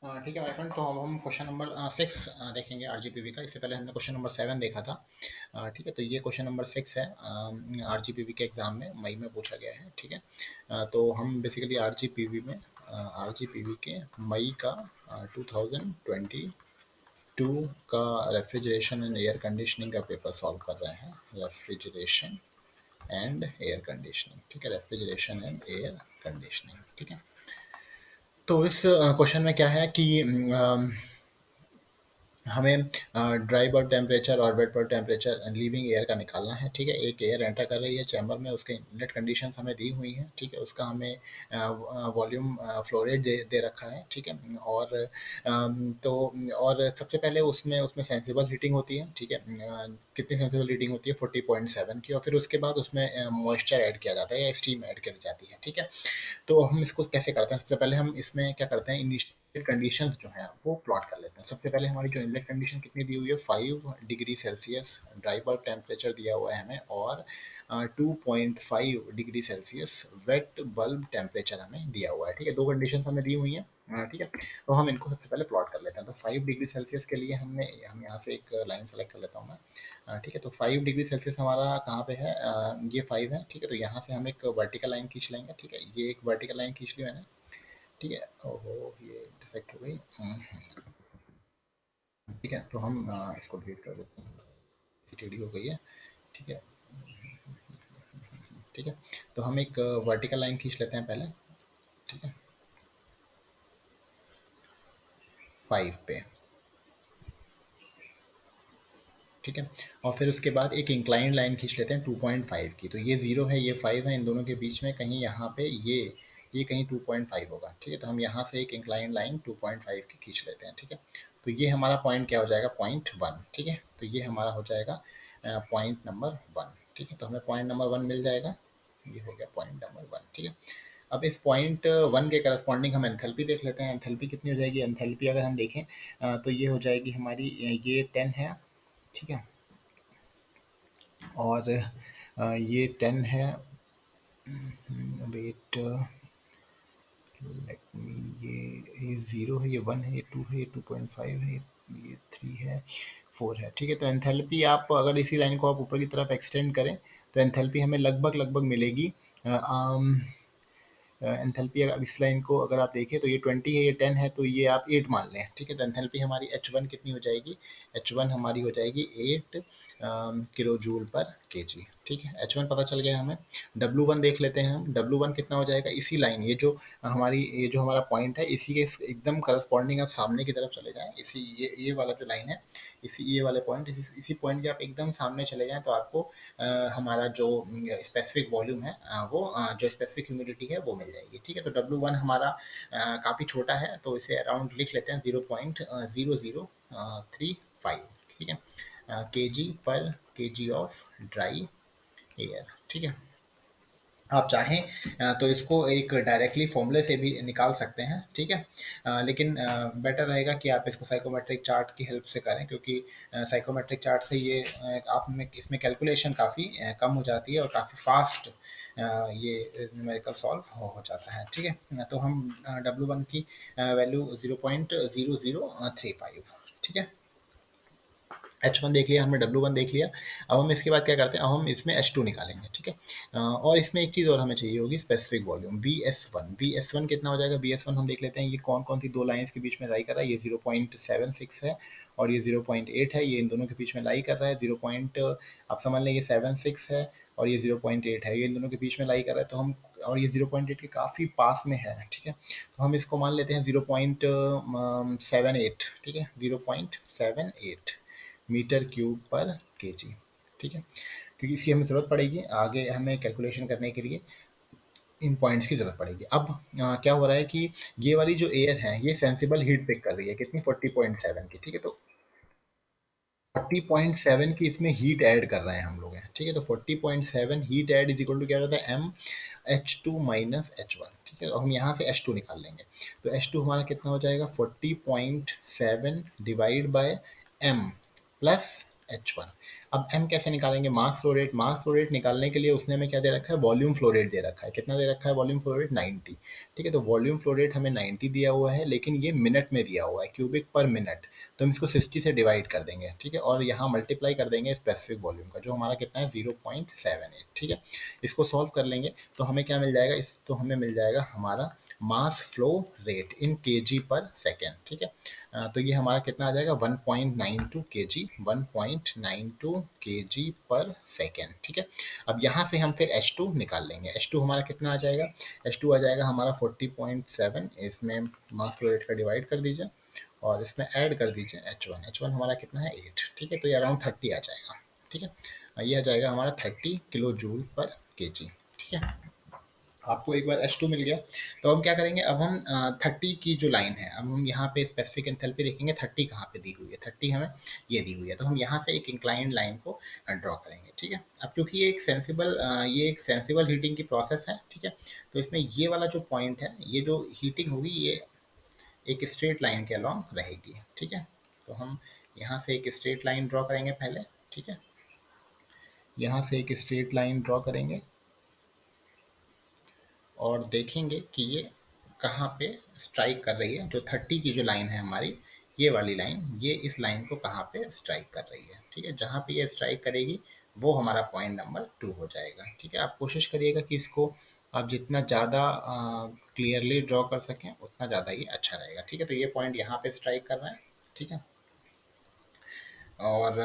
ठीक है my friend, तो अब हम क्वेश्चन नंबर 6 देखेंगे आरजीपीवी का। इससे पहले हमने क्वेश्चन नंबर 7 देखा था। ठीक है, तो ये क्वेश्चन नंबर 6 है। आरजीपीवी के एग्जाम में मई में पूछा गया है। ठीक है, तो हम बेसिकली आरजीपीवी के मई का 2022 का रेफ्रिजरेशन एंड एयर कंडीशनिंग का पेपर सॉल्व कर रहे हैं। रेफ्रिजरेशन एंड एयर कंडीशनिंग, ठीक है, रेफ्रिजरेशन एंड एयर कंडीशनिंग। ठीक है, तो इस क्वेश्चन में क्या है कि हमें ड्राई बल्ब टेम्परेचर और wet bulb temperature leaving air का निकालना है। ठीक है, एक एयर एंटर कर रही है चैम्बर में, उसके इनलेट कंडीशंस हमें दी हुई हैं। ठीक है, उसका हमें वॉल्यूम फ्लो रेट दे रखा है। ठीक है, और तो और सबसे पहले उसमें उसमें सेंसिबल हीटिंग होती है। ठीक है, कितनी सेंसिबल हीटिंग होती है 40.7 की, और फिर उसके बाद उसमें मॉइस्चर ऐड किया जाता है या स्टीम ऐड की जाती है। ठीक है, तो हम इसको कैसे करते हैं? सबसे पहले हम इसमें क्या करते हैं, इनिशियल कंडीशंस जो है वो प्लॉट कर लेते हैं। सबसे पहले हमारी जो इनलेट कंडीशन कितनी दी हुई है, 5 degree Celsius dry bulb temperature दिया हुआ है हमें, और 2.5 degree Celsius wet bulb temperature हमें दिया हुआ है। ठीक है, दो कंडीशन हमें दी हुई हैं। ठीक है, तो हम इनको सबसे पहले प्लॉट कर लेते हैं। तो 5 डिग्री सेल्सियस के लिए हम यहाँ से एक लाइन सेलेक्ट कर लेता हूँ मैं। ठीक है, तो 5 डिग्री सेल्सियस हमारा कहाँ पे है? ये 5 है। ठीक है, तो यहाँ से हम एक वर्टिकल लाइन खींच लेंगे। ठीक है, ये एक वर्टिकल लाइन खींच ली मैंने। ठीक है, ओहो ये इंटरसेक्ट हो गई। ठीक है, तो हम इसको डिलीट कर देते हैं, सीटीडी हो गई है। ठीक है, ठीक है, तो हम एक वर्टिकल लाइन खींच लेते हैं पहले। ठीक है, 5 पे। ठीक है, और फिर उसके बाद एक इंक्लाइंड लाइन खींच लेते हैं 2.5 की। तो ये 0 है, ये 5 है, इन दोनों के बीच में कहीं यहाँ पे ये कहीं 2.5 होगा। ठीक है, तो हम यहाँ से एक इंक्लाइंड लाइन 2.5 की खींच लेते हैं। ठीक है, तो ये हमारा पॉइंट क्या हो जाएगा? पॉइंट 1। ठीक है, तो ये हमारा हो जाएगा पॉइंट नंबर 1। ठीक है, तो हमें पॉइंट नंबर 1 मिल जाएगा। ये हो गया पॉइंट नंबर 1। ठीक है, अब इस पॉइंट 1 के करस्पॉन्डिंग हम एंथैल्पी देख लेते हैं। एंथैल्पी कितनी हो जाएगी? एंथैल्पी अगर हम देखें तो ये हो जाएगी हमारी, ये 10 है। ठीक है, और ये 10 है। वेट, लेट मी, ये 0 है, ये 1 है, ये 2 है, ये 2.5 है, ये 3 है, 4 है। ठीक है, तो एंथैल्पी आप अगर इसी लाइन को आप ऊपर की तरफ एक्सटेंड करें तो एंथैल्पी हमें लगभग लगभग मिलेगी। एंथैल्पी अगर इस लाइन को अगर आप देखें तो ये 20 है, ये 10 है, तो ये आप 8 मान लें। ठीक है, तो एंथैल्पी हमारी H1 कितनी हो जाएगी? H1 हमारी हो जाएगी 8 किलो जूल पर केजी। ठीक है, H1 पता चल गया हमें। W1 देख लेते हैं हम। W1 कितना हो जाएगा? इसी लाइन, ये जो हमारा पॉइंट है, इसी के एकदम करस्पॉन्डिंग आप सामने की तरफ चले जाएं। इसी ये वाला जो लाइन है, इसी ये वाले पॉइंट, इसी पॉइंट के आप एकदम सामने चले जाएं तो आपको हमारा जो स्पेसिफिक वॉल्यूम है, जो स्पेसिफिक ह्यूमिडिटी है वो मिल जाएगी। ठीक है, तो W1 हमारा काफ़ी छोटा है, तो इसे अराउंड लिख लेते हैं 0.0035। ठीक है, kg/kg ऑफ ड्राई एयर। ठीक है, आप चाहें तो इसको एक डायरेक्टली फॉर्मूले से भी निकाल सकते हैं। ठीक है, लेकिन बेटर रहेगा कि आप इसको साइकोमेट्रिक चार्ट की हेल्प से करें, क्योंकि साइकोमेट्रिक चार्ट से ये आप में इसमें कैलकुलेशन काफ़ी कम हो जाती है और काफ़ी फास्ट ये न्यूमेरिकल सॉल्व हो जाता है। ठीक है, तो हम W1 की वैल्यू 0.0035। ठीक है, H1 देख लिया हमने, W1 देख लिया। अब हम इसके बाद क्या करते हैं? अब हम इसमें H2 निकालेंगे। ठीक है, और इसमें एक चीज़ और हमें चाहिए होगी, स्पेसिफिक वॉल्यूम VS1 कितना हो जाएगा? VS1 हम देख लेते हैं, ये कौन कौन सी दो लाइंस के बीच में लाई कर रहा है। ये 0.76 है और ये 0.8 है, ये इन दोनों के बीच में लाई कर रहा है। आप समझ लें ये 76 है और ये 0.8 है, ये इन दोनों के बीच में लाई कर रहा है। तो हम, और ये 0.8 के काफ़ी पास में है। ठीक है, तो हम इसको मान लेते हैं 0.78। ठीक है, 0.78 मीटर क्यूब पर केजी। ठीक है, क्योंकि इसकी हमें ज़रूरत पड़ेगी आगे, हमें कैलकुलेशन करने के लिए इन पॉइंट्स की ज़रूरत पड़ेगी। अब क्या हो रहा है कि ये वाली जो एयर है ये सेंसिबल हीट पिक कर रही है, कितनी? 40.7 की। ठीक है, तो 40.7 की इसमें हीट ऐड कर रहे हैं हम लोग हैं। ठीक है, तो 40.7 heat add is equal to क्या होता है? M H2 - H1। ठीक है, तो हम यहाँ से H2 निकाल लेंगे। तो H2 हमारा कितना हो जाएगा? 40.7 divide by M plus H1। अब m कैसे निकालेंगे, mass flow rate, mass flow rate निकालने के लिए उसने हमें क्या दे रखा है, वॉल्यूम फ्लो रेट दे रखा है। कितना दे रखा है वॉल्यूम फ्लो रेट, 90। ठीक है, तो वॉल्यूम फ्लो रेट हमें 90 दिया हुआ है, लेकिन ये मिनट में दिया हुआ है, क्यूबिक पर मिनट। तो हम इसको 60 से डिवाइड कर देंगे, ठीक है, और यहाँ मल्टीप्लाई कर देंगे स्पेसिफिक वॉल्यूम का, जो हमारा कितना है 0.78। ठीक है, इसको सॉल्व कर लेंगे तो हमें क्या मिल जाएगा, इस तो हमें मिल जाएगा हमारा mass flow rate in KG पर सेकेंड। ठीक है, तो ये हमारा कितना आ जाएगा 1.92 kg, 1.92 kg पर सेकेंड। ठीक है, अब यहाँ से हम फिर H2 निकाल लेंगे। H2 हमारा कितना आ जाएगा, H2 आ जाएगा हमारा 40.7, इसमें मास फ्लो रेट का डिवाइड कर दीजिए और इसमें ऐड कर दीजिए H1, H1 हमारा कितना है 8। ठीक है, तो ये अराउंड 30 आ जाएगा। ठीक है, ये आ जाएगा हमारा 30 किलो जूल पर केजी। ठीक है, आपको एक बार H2 मिल गया, तो हम क्या करेंगे, अब हम 30 की जो लाइन है, अब हम यहाँ पे स्पेसिफिक एंथैल्पी देखेंगे 30 कहाँ पे दी हुई है, 30 हमें ये दी हुई है, तो हम यहाँ से एक इंक्लाइंड लाइन को ड्रॉ करेंगे। ठीक है, अब क्योंकि ये एक सेंसिबल हीटिंग की प्रोसेस है। ठीक है, तो इसमें ये वाला जो पॉइंट है, ये जो हीटिंग होगी ये एक स्ट्रेट लाइन के अलॉन्ग रहेगी। ठीक है, तो हम यहाँ से एक स्ट्रेट लाइन ड्रॉ करेंगे पहले। ठीक है, यहाँ से एक स्ट्रेट लाइन ड्रॉ करेंगे और देखेंगे कि ये कहाँ पे स्ट्राइक कर रही है। जो 30 की जो लाइन है हमारी, ये वाली लाइन, ये इस लाइन को कहाँ पे स्ट्राइक कर रही है। ठीक है, जहाँ पे ये स्ट्राइक करेगी वो हमारा पॉइंट नंबर 2 हो जाएगा। ठीक है, आप कोशिश करिएगा कि इसको आप जितना ज़्यादा क्लियरली ड्रॉ कर सकें उतना ज़्यादा ये अच्छा रहेगा। ठीक है, तो ये पॉइंट यहाँ पे स्ट्राइक कर रहा है। ठीक है, और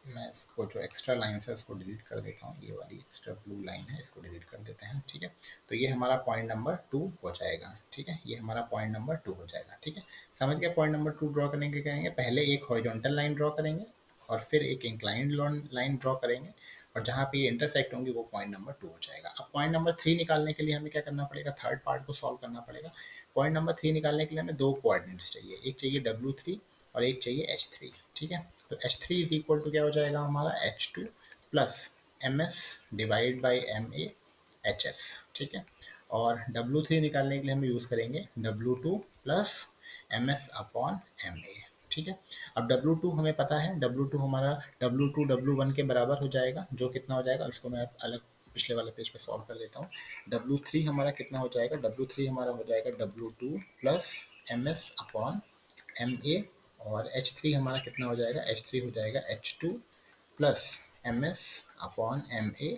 मैं इसको जो एक्स्ट्रा लाइन है उसको डिलीट कर देता हूँ, ये वाली एक्स्ट्रा ब्लू लाइन है इसको डिलीट कर देते हैं। ठीक है, तो ये हमारा पॉइंट नंबर 2 हो जाएगा। ठीक है, ये हमारा पॉइंट नंबर 2 हो जाएगा। ठीक है, समझ गया। पॉइंट नंबर 2 ड्रॉ करने के करेंगे, पहले एक हॉरिजॉन्टल लाइन ड्रॉ करेंगे और फिर एक इंक्लाइंड लाइन ड्रॉ करेंगे, और जहाँ पे ये इंटरसेक्ट होंगे वो पॉइंट नंबर 2 हो जाएगा। अब पॉइंट नंबर 3 निकालने के लिए हमें क्या करना पड़ेगा, थर्ड पार्ट को सॉल्व करना पड़ेगा। पॉइंट नंबर 3 निकालने के लिए हमें दो कोऑर्डिनेट्स चाहिए, एक चाहिए W3 और एक चाहिए H3। ठीक है, तो H3 इज इक्वल टू क्या हो जाएगा हमारा H2 plus MS divide by MA HS। ठीक है, और W3 निकालने के लिए हम यूज़ करेंगे W2 plus MS upon MA। ठीक है, अब W2 हमें पता है, W2 हमारा W2 W1 के बराबर हो जाएगा, जो कितना हो जाएगा इसको मैं अलग पिछले वाले पेज पे सॉल्व कर देता हूँ। W3 हमारा कितना हो जाएगा, W3 हमारा हो जाएगा W2 plus MS upon MA, और H3 हमारा कितना हो जाएगा, H3 हो जाएगा H2 plus MS upon MA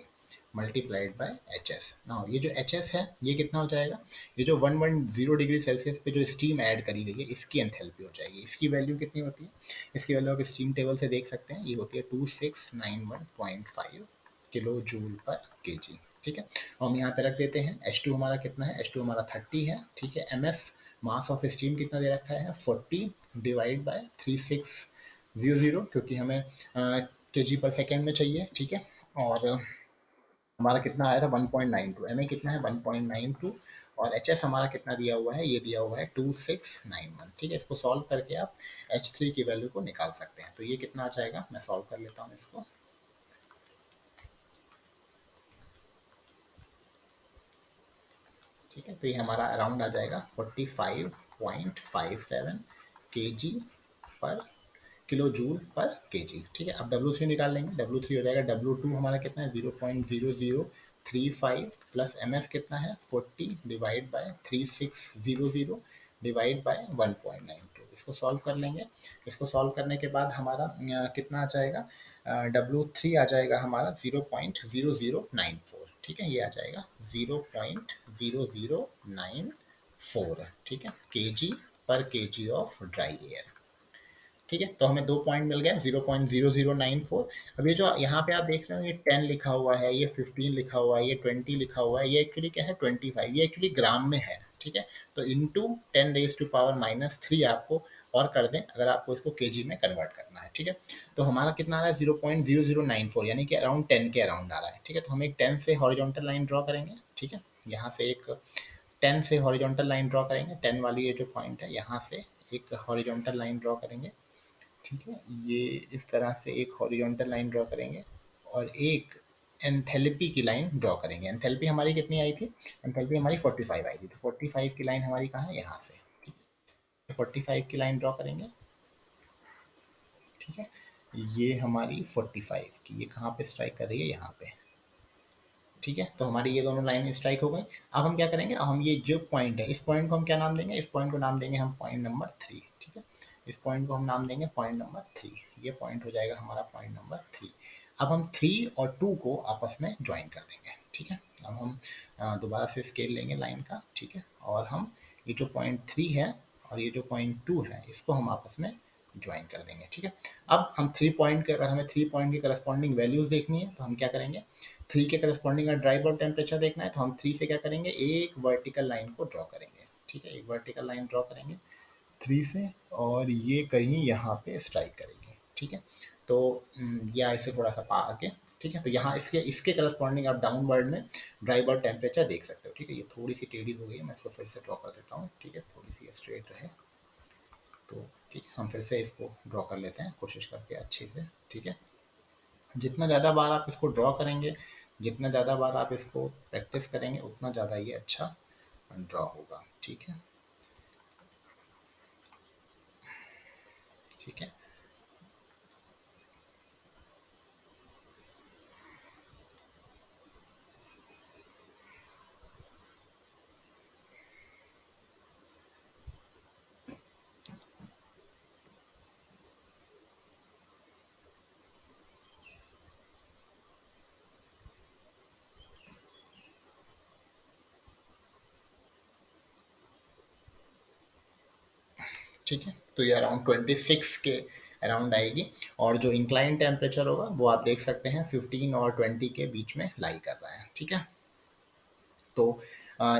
multiplied by HS। ना ये जो HS है ये कितना हो जाएगा, ये जो 110 डिग्री सेल्सियस पे जो स्टीम ऐड करी गई है इसकी एंथैल्पी हो जाएगी। इसकी वैल्यू कितनी होती है, इसकी वैल्यू आप स्टीम टेबल से देख सकते हैं, ये होती है 2691.5 किलो जूल पर केजी। ठीक है, और हम यहाँ पे रख देते हैं H2 हमारा कितना है, H2 हमारा 30 है। ठीक है, MS मास ऑफ स्टीम कितना दे रखा है 40 डिवाइड बाय 3600, क्योंकि हमें केजी पर सेकेंड में चाहिए। ठीक है, और हमारा कितना आया था 1.92, एम ए कितना है 1.92, और एच एस हमारा कितना दिया हुआ है, ये दिया हुआ है 2691। ठीक है, इसको सॉल्व करके आप H3 की वैल्यू को निकाल सकते हैं। तो ये कितना आ जाएगा, मैं सॉल्व कर लेता हूँ इसको। ठीक है, तो ये हमारा अराउंड आ जाएगा 45.57 kg पर किलो जूल पर केजी। ठीक है, अब W3 निकाल लेंगे, W3 हो जाएगा, W2 हमारा कितना है 0.0035 प्लस MS कितना है 40 डिवाइड बाय 3600 डिवाइड बाय 1.92। इसको सॉल्व कर लेंगे। इसको सॉल्व करने के बाद हमारा कितना आ जाएगा, W3 आ जाएगा हमारा 0.0094। ठीक है, ये आ जाएगा 0.0094। ठीक है, केजी पर केजी ऑफ ड्राई एयर। ठीक है, तो हमें दो पॉइंट मिल गए 0.0094। अब ये जो यहाँ पे आप देख रहे हो ये 10 लिखा हुआ है, ये 15 लिखा हुआ है, ये 20 लिखा हुआ है, ये एक्चुअली क्या है 25, ये एक्चुअली ग्राम में है। ठीक है, तो इंटू 10⁻³ आपको और कर दें अगर आपको इसको केजी में कन्वर्ट करना है। ठीक है, तो हमारा कितना आ रहा है 0.0094, यानी कि अराउंड 10 के अराउंड आ रहा है। ठीक है, तो हम एक 10 से हॉरिजॉन्टल लाइन ड्रॉ करेंगे। ठीक है, यहाँ से एक 10 से हॉरिजॉन्टल लाइन ड्रॉ करेंगे, 10 वाली ये जो पॉइंट है यहाँ से एक हॉरिजॉन्टल लाइन ड्रॉ करेंगे। ठीक है, ये इस तरह से एक हॉरिजॉन्टल लाइन ड्रॉ करेंगे और एक एंथैल्पी की लाइन ड्रॉ करेंगे। एंथैल्पी हमारी कितनी आई थी, एंथैल्पी हमारी 45 आई थी, तो 45 की लाइन हमारी कहाँ है, यहाँ से। ठीक है, 45 की लाइन ड्रॉ करेंगे। ठीक है, ये हमारी 45 की, ये कहाँ पे स्ट्राइक कर रही है, यहाँ पे। ठीक है, तो हमारी ये दोनों लाइन स्ट्राइक हो गई। अब हम क्या करेंगे, हम ये जो पॉइंट है, इस पॉइंट को हम क्या नाम देंगे, इस पॉइंट को नाम देंगे हम पॉइंट नंबर 3। ठीक है, इस पॉइंट को हम नाम देंगे पॉइंट नंबर 3। ये पॉइंट हो जाएगा हमारा पॉइंट नंबर 3। अब हम 3 और 2 को आपस में ज्वाइन कर देंगे। ठीक है, अब हम दोबारा से स्केल लेंगे लाइन का। ठीक है, और हम ये जो पॉइंट 3 है और ये जो पॉइंट 2 है, इसको हम आपस में ज्वाइन कर देंगे। ठीक है, अब हम 3 पॉइंट के, अगर हमें 3 पॉइंट की करस्पॉन्डिंग वैल्यूज़ देखनी है तो हम क्या करेंगे, 3 के करस्पॉन्डिंग अगर ड्राई बल्ब टेम्परेचर देखना है तो हम 3 से क्या करेंगे, एक वर्टिकल लाइन को ड्रॉ करेंगे। ठीक है, एक वर्टिकल लाइन ड्रॉ करेंगे 3 से, और ये कहीं यहाँ पे स्ट्राइक करेगी। ठीक है, तो या इसे थोड़ा सा पा आगे। ठीक है, तो यहाँ इसके इसके करस्पॉन्डिंग आप डाउनवर्ड में ड्राई बल्ब टेम्परेचर देख सकते हो। ठीक है, ये थोड़ी सी टेढ़ी हो गई है, मैं इसको फिर से ड्रॉ कर देता हूँ। ठीक है, थोड़ी सी स्ट्रेट रहे तो। ठीक है, हम फिर से इसको ड्रॉ कर लेते हैं कोशिश करके अच्छे से। ठीक है, जितना ज़्यादा बार आप इसको ड्रॉ करेंगे, जितना ज़्यादा बार आप इसको प्रैक्टिस करेंगे, उतना ज़्यादा ये अच्छा ड्रॉ होगा। ठीक है, ठीक है, ठीक है। तो ये अराउंड 26 के अराउंड आएगी, और जो इंक्लाइन टेम्परेचर होगा वो आप देख सकते हैं 15 और 20 के बीच में लाई कर रहा है। ठीक है, तो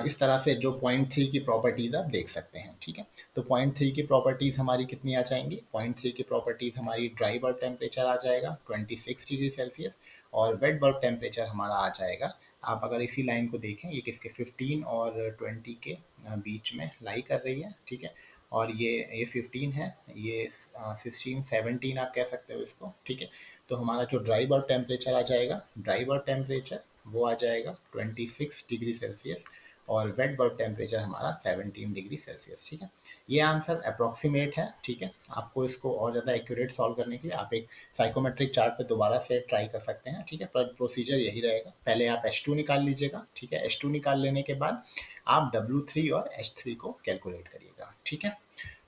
इस तरह से जो पॉइंट 3 की प्रॉपर्टीज़ आप देख सकते हैं। ठीक है, तो पॉइंट 3 की प्रॉपर्टीज़ हमारी कितनी आ जाएंगी, पॉइंट 3 की प्रॉपर्टीज़ हमारी ड्राई बल्ब टेम्परेचर आ जाएगा 26 डिग्री सेल्सियस, और वेट बल्ब टेम्परेचर हमारा आ जाएगा, आप अगर इसी लाइन को देखें, ये किसके 15 और 20 के बीच में लाई कर रही है। ठीक है, और ये 15 है, ये 16 17 आप कह सकते हो इसको। ठीक है, तो हमारा जो ड्राई बल्ब टेम्परेचर आ जाएगा, ड्राई बल्ब टेम्परेचर वो आ जाएगा 26 डिग्री सेल्सियस, और वेट बल्ब टेम्परेचर हमारा 17 डिग्री सेल्सियस। ठीक है, ये आंसर अप्रॉक्सीमेट है। ठीक है, आपको इसको और ज़्यादा एक्यूरेट सॉल्व करने के लिए आप एक साइकोमेट्रिक चार्ट पे दोबारा से ट्राई कर सकते हैं। ठीक है, पर प्रोसीजर यही रहेगा, पहले आप H2 निकाल लीजिएगा। ठीक है, H2 निकाल लेने के बाद आप W3 और H3 को कैलकुलेट करिएगा। ठीक है,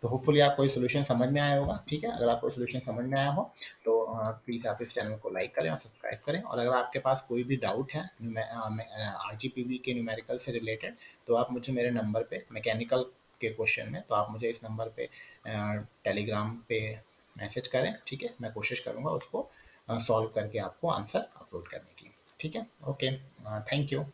तो होपफुली आपको ये सोल्यूशन समझ में आया होगा। ठीक है, अगर आपको सोल्यूशन समझ में आया हो तो प्लीज़ आप इस चैनल को लाइक करें और सब्सक्राइब करें, और अगर आपके पास कोई भी डाउट है RGPV के न्यूमेरिकल से रिलेटेड, तो आप मुझे मेरे नंबर पे, मैकेनिकल के क्वेश्चन में, तो आप मुझे इस नंबर पे टेलीग्राम पे मैसेज करें। ठीक है, मैं कोशिश करूँगा उसको सॉल्व करके आपको आंसर अपलोड करने की। ठीक है, ओके, थैंक यू।